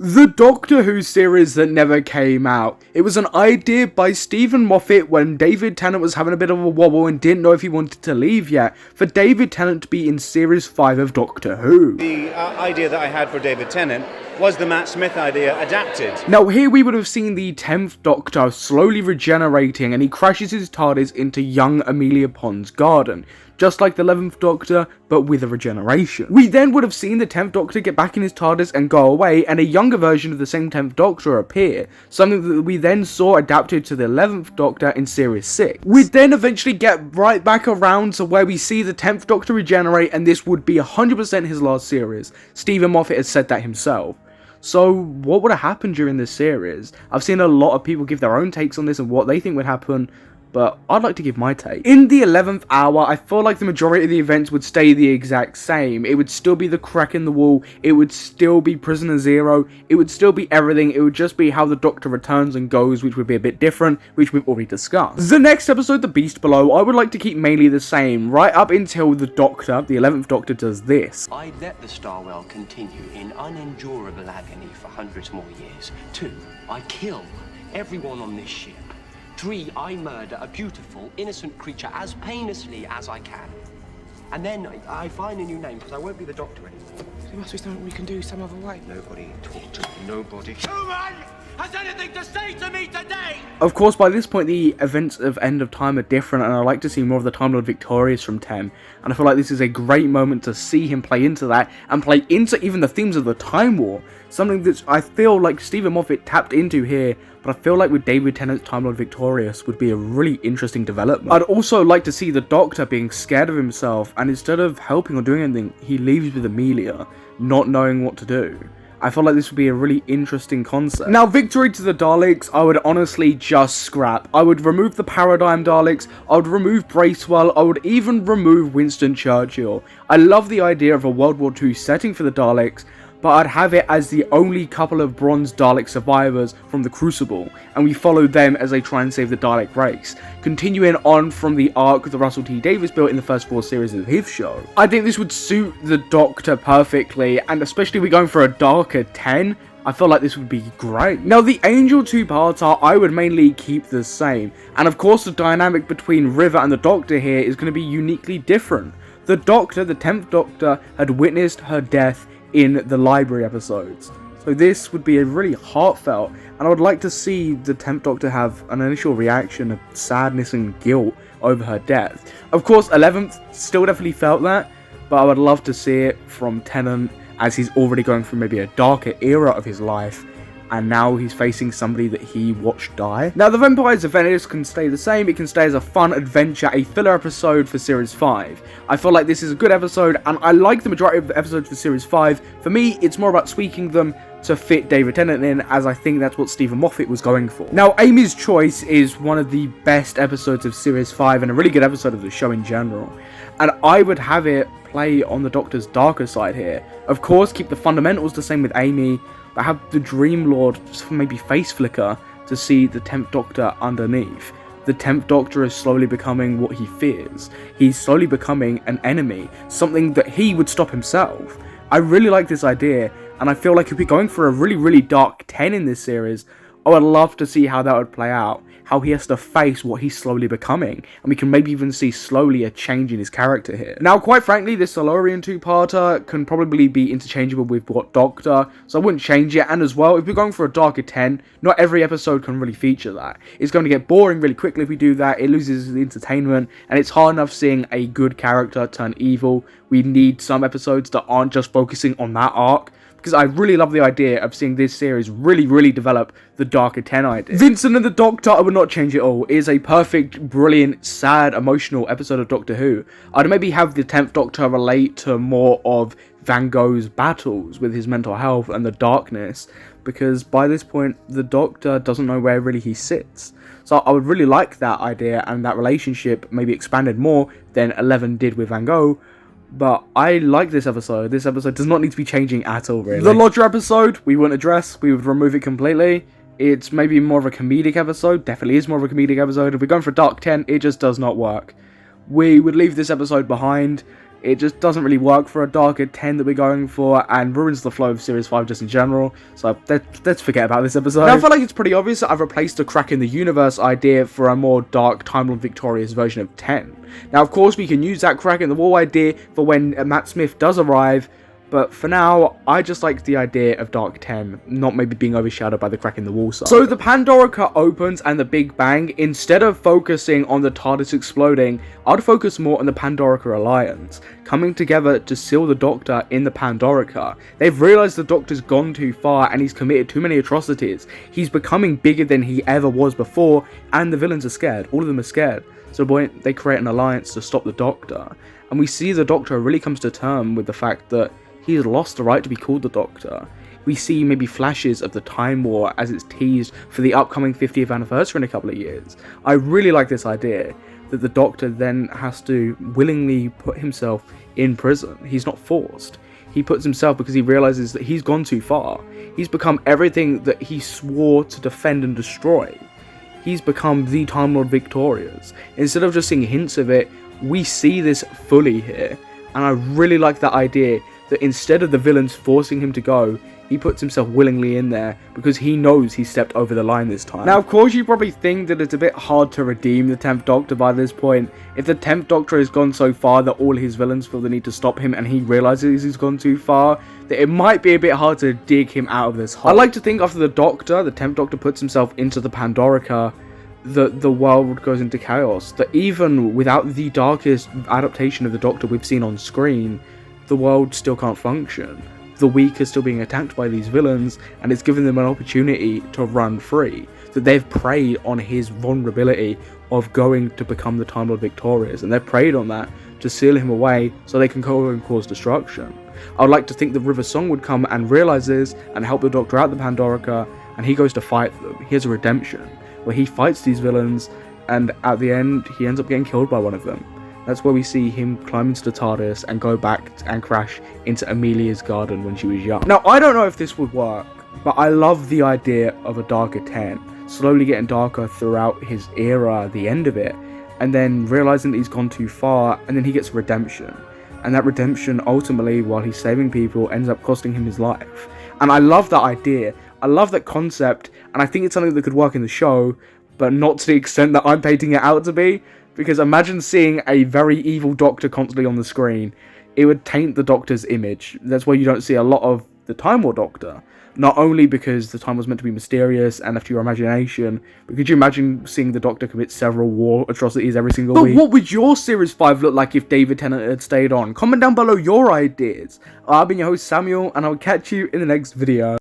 The Doctor Who series that never came out. It was an idea by Stephen Moffat when David Tennant was having a bit of a wobble and didn't know if he wanted to leave yet, for David Tennant to be in Series 5 of Doctor Who. The idea that I had for David Tennant was the Matt Smith idea adapted. Now here we would have seen the 10th Doctor slowly regenerating, and he crashes his TARDIS into young Amelia Pond's garden, just like the 11th Doctor, but with a regeneration. We then would have seen the 10th Doctor get back in his TARDIS and go away, and a younger version of the same 10th Doctor appear, something that we then saw adapted to the 11th Doctor in Series 6. We'd then eventually get right back around to where we see the 10th Doctor regenerate, and this would be 100% his last series. Stephen Moffat has said that himself. So what would have happened during this series? I've seen a lot of people give their own takes on this and what they think would happen, but I'd like to give my take. In the 11th hour, I feel like the majority of the events would stay the exact same. It would still be the crack in the wall, it would still be Prisoner Zero, it would still be everything, it would just be how the Doctor returns and goes, which would be a bit different, which we've already discussed. The next episode, The Beast Below, I would like to keep mainly the same, right up until the Doctor, the 11th Doctor, does this. I let the Starwell continue in unendurable agony for hundreds more years. 2, I kill everyone on this ship. 3, I murder a beautiful, innocent creature as painlessly as I can. And then I find a new name, because I won't be the Doctor anymore. There must be something we can do some other way. Nobody talk to me, nobody. Human has anything to say to me today! Of course, by this point, the events of End of Time are different, and I like to see more of the Time Lord victorious from 10. And I feel like this is a great moment to see him play into that, and play into even the themes of the Time War. Something that I feel like Stephen Moffat tapped into here, but I feel like with David Tennant's Time Lord victorious would be a really interesting development. I'd also like to see the Doctor being scared of himself, and instead of helping or doing anything, he leaves with Amelia, not knowing what to do. I feel like this would be a really interesting concept. Now, victory to the Daleks, I would honestly just scrap. I would remove the Paradigm Daleks, I would remove Bracewell, I would even remove Winston Churchill. I love the idea of a World War II setting for the Daleks, but I'd have it as the only couple of bronze Dalek survivors from the Crucible, and we follow them as they try and save the Dalek race, continuing on from the arc that Russell T Davies built in the first 4 series of his show. I think this would suit the Doctor perfectly, and especially if we're going for a darker 10, I feel like this would be great. Now, the Angel 2-parter, I would mainly keep the same, and of course the dynamic between River and the Doctor here is going to be uniquely different. The Doctor, the 10th Doctor, had witnessed her death in the library episodes. So this would be a really heartfelt, and I would like to see the 10th Doctor have an initial reaction of sadness and guilt over her death. Of course, 11th still definitely felt that, but I would love to see it from Tennant, as he's already going through maybe a darker era of his life, and now he's facing somebody that he watched die. Now, the Vampires of Venice can stay the same. It can stay as a fun adventure, a filler episode for Series 5. I feel like this is a good episode, and I like the majority of the episodes for Series 5. For me, it's more about tweaking them to fit David Tennant in, as I think that's what Stephen Moffat was going for. Now, Amy's Choice is one of the best episodes of Series 5, and a really good episode of the show in general. And I would have it play on the Doctor's darker side here. Of course, keep the fundamentals the same with Amy, but have the Dream Lord maybe face flicker to see the 10th Doctor underneath. The 10th Doctor is slowly becoming what he fears. He's slowly becoming an enemy, something that he would stop himself. I really like this idea, and I feel like if we're going for a really dark 10 in this series, I would love to see how that would play out. How he has to face what he's slowly becoming, and we can maybe even see slowly a change in his character here. Now, quite frankly, this Solarian 2-parter can probably be interchangeable with What Doctor, so I wouldn't change it. And as well, if we're going for a darker 10, not every episode can really feature that. It's going to get boring really quickly if we do that. It loses the entertainment, and it's hard enough seeing a good character turn evil. We need some episodes that aren't just focusing on that arc, because I really love the idea of seeing this series really develop the darker 10 idea. Vincent and the Doctor, I would not change it all. It is a perfect, brilliant, sad, emotional episode of Doctor Who. I'd maybe have the 10th Doctor relate to more of Van Gogh's battles with his mental health and the darkness, because by this point, the Doctor doesn't know where really he sits. So I would really like that idea, and that relationship maybe expanded more than 11 did with Van Gogh. But I like this episode. This episode does not need to be changing at all, really. The Lodger episode, we wouldn't address. We would remove it completely. It's maybe more of a comedic episode. Definitely is more of a comedic episode. If we're going for Dark 10, it just does not work. We would leave this episode behind. It just doesn't really work for a darker 10 that we're going for, and ruins the flow of Series 5 just in general, so let's forget about this episode. Now, I feel like it's pretty obvious that I've replaced the Crack in the Universe idea for a more dark, Time Lord victorious version of 10. Now, of course, we can use that Crack in the Wall idea for when Matt Smith does arrive, but for now, I just like the idea of Dark 10 not maybe being overshadowed by the Crack in the Wall side. So the Pandorica opens and the Big Bang. Instead of focusing on the TARDIS exploding, I'd focus more on the Pandorica Alliance, coming together to seal the Doctor in the Pandorica. They've realised the Doctor's gone too far and he's committed too many atrocities. He's becoming bigger than he ever was before, and the villains are scared. All of them are scared. So they create an alliance to stop the Doctor. And we see the Doctor really comes to terms with the fact that he's lost the right to be called the Doctor. We see maybe flashes of the Time War as it's teased for the upcoming 50th anniversary in a couple of years. I really like this idea that the Doctor then has to willingly put himself in prison. He's not forced. He puts himself because he realizes that he's gone too far. He's become everything that he swore to defend and destroy. He's become the Time Lord victorious. Instead of just seeing hints of it, we see this fully here. And I really like that idea that instead of the villains forcing him to go, he puts himself willingly in there because he knows he stepped over the line this time. Now, of course, you probably think that it's a bit hard to redeem the 10th Doctor by this point. If the 10th Doctor has gone so far that all his villains feel the need to stop him and he realizes he's gone too far, that it might be a bit hard to dig him out of this hole. I like to think after the 10th Doctor puts himself into the Pandorica, that the world goes into chaos. That even without the darkest adaptation of the Doctor we've seen on screen, the world still can't function. The weak are still being attacked by these villains, and it's given them an opportunity to run free. That they've preyed on his vulnerability of going to become the Time Lord victorious, and they've preyed on that to seal him away so they can go and cause destruction. I would like to think that River Song would come and realise this and help the Doctor out the Pandorica, and he goes to fight them. He has a redemption where he fights these villains, and at the end he ends up getting killed by one of them. That's where we see him climb into the TARDIS and go back and crash into Amelia's garden when she was young. Now, I don't know if this would work, but I love the idea of a darker 10, slowly getting darker throughout his era, the end of it, and then realizing that he's gone too far, and then he gets redemption. And that redemption, ultimately, while he's saving people, ends up costing him his life. And I love that idea. I love that concept, and I think it's something that could work in the show, but not to the extent that I'm painting it out to be. Because imagine seeing a very evil Doctor constantly on the screen. It would taint the Doctor's image. That's why you don't see a lot of the Time War Doctor. Not only because the time was meant to be mysterious and left to your imagination, but could you imagine seeing the Doctor commit several war atrocities every single week? But what would your Series 5 look like if David Tennant had stayed on? Comment down below your ideas. I've been your host Samuel, and I'll catch you in the next video.